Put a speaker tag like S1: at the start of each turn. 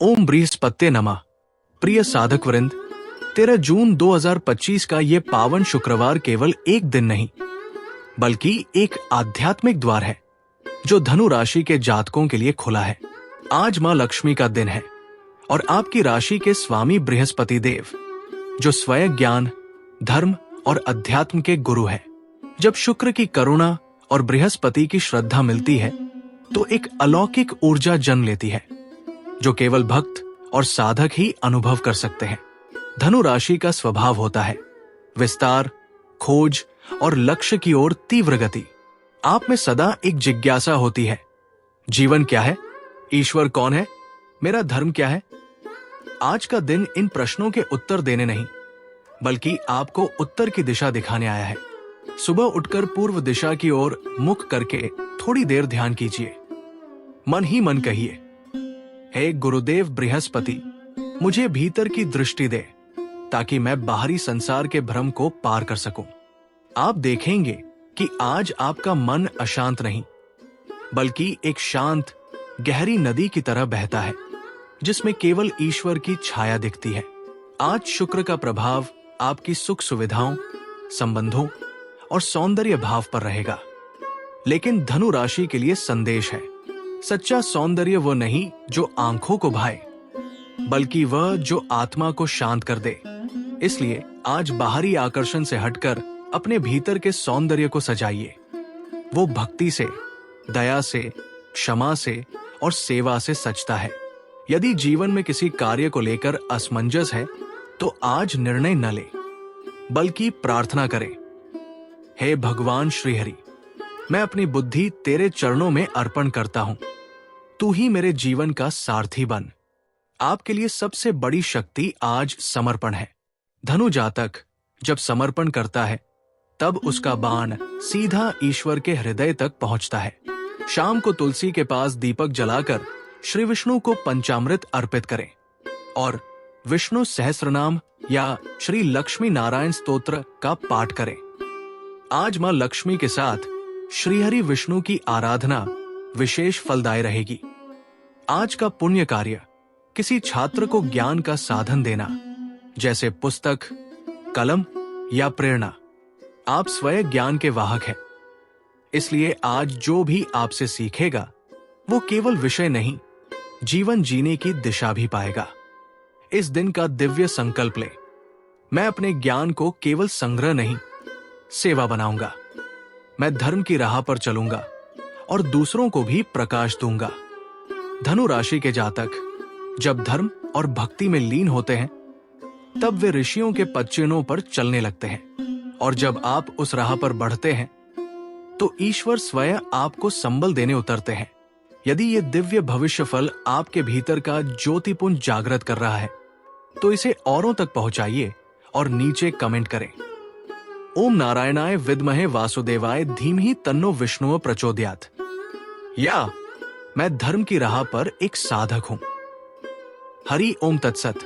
S1: ओम बृहस्पत्ये नमः। प्रिय साधक वृंद, 13 जून 2025 का ये पावन शुक्रवार केवल एक दिन नहीं बल्कि एक आध्यात्मिक द्वार है जो धनु राशि के जातकों के लिए खुला है। आज मां लक्ष्मी का दिन है और आपकी राशि के स्वामी बृहस्पति देव, जो स्वयं ज्ञान, धर्म और अध्यात्म के गुरु है। जब शुक्र की करुणा और बृहस्पति की श्रद्धा मिलती है तो एक अलौकिक ऊर्जा जन्म लेती है जो केवल भक्त और साधक ही अनुभव कर सकते हैं। धनु राशि का स्वभाव होता है विस्तार, खोज और लक्ष्य की ओर तीव्र गति। आप में सदा एक जिज्ञासा होती है, जीवन क्या है, ईश्वर कौन है, मेरा धर्म क्या है। आज का दिन इन प्रश्नों के उत्तर देने नहीं बल्कि आपको उत्तर की दिशा दिखाने आया है। सुबह उठकर पूर्व दिशा की ओर मुख करके थोड़ी देर ध्यान कीजिए। मन ही मन कहिए, हे गुरुदेव बृहस्पति, मुझे भीतर की दृष्टि दे ताकि मैं बाहरी संसार के भ्रम को पार कर सकूं। आप देखेंगे कि आज आपका मन अशांत नहीं बल्कि एक शांत, गहरी नदी की तरह बहता है जिसमें केवल ईश्वर की छाया दिखती है। आज शुक्र का प्रभाव आपकी सुख सुविधाओं, संबंधों और सौंदर्य भाव पर रहेगा। लेकिन धनु राशि के लिए संदेश है, सच्चा सौंदर्य वो नहीं जो आंखों को भाए बल्कि वह जो आत्मा को शांत कर दे। इसलिए आज बाहरी आकर्षण से हटकर अपने भीतर के सौंदर्य को सजाइए। वो भक्ति से, दया से, क्षमा से और सेवा से सजता है। यदि जीवन में किसी कार्य को लेकर असमंजस है तो आज निर्णय न ले बल्कि प्रार्थना करें, हे भगवान श्रीहरि, मैं अपनी बुद्धि तेरे चरणों में अर्पण करता हूं। तू ही मेरे जीवन का सारथी बन। आपके लिए सबसे बड़ी शक्ति आज समर्पण है। धनु जातक जब समर्पण करता है तब उसका बाण सीधा ईश्वर के हृदय तक पहुंचता है। शाम को तुलसी के पास दीपक जलाकर श्री विष्णु को पंचामृत अर्पित करें और विष्णु सहस्रनाम या श्री लक्ष्मी नारायण स्तोत्र का पाठ करें। आज मां लक्ष्मी के साथ श्रीहरि विष्णु की आराधना विशेष फलदायी रहेगी। आज का पुण्य कार्य किसी छात्र को ज्ञान का साधन देना, जैसे पुस्तक, कलम या प्रेरणा। आप स्वयं ज्ञान के वाहक हैं, इसलिए आज जो भी आपसे सीखेगा वो केवल विषय नहीं, जीवन जीने की दिशा भी पाएगा। इस दिन का दिव्य संकल्प ले, मैं अपने ज्ञान को केवल संग्रह नहीं, सेवा बनाऊंगा। मैं धर्म की राह पर चलूंगा और दूसरों को भी प्रकाश दूंगा। धनु राशि के जातक जब धर्म और भक्ति में लीन होते हैं तब वे ऋषियों के पदचिन्हों पर चलने लगते हैं और जब आप उस राह पर बढ़ते हैं तो ईश्वर स्वयं आपको संबल देने उतरते हैं। यदि ये दिव्य भविष्य फल आपके भीतर का ज्योतिपुंज जागृत कर रहा है तो इसे औरों तक पहुंचाइए और नीचे कमेंट करें, ओम नारायणाय विद्महे वासुदेवाय धीमहि तन्नो विष्णुः प्रचोदयात्, या मैं धर्म की राह पर एक साधक हूं। हरि ओम तत्सत।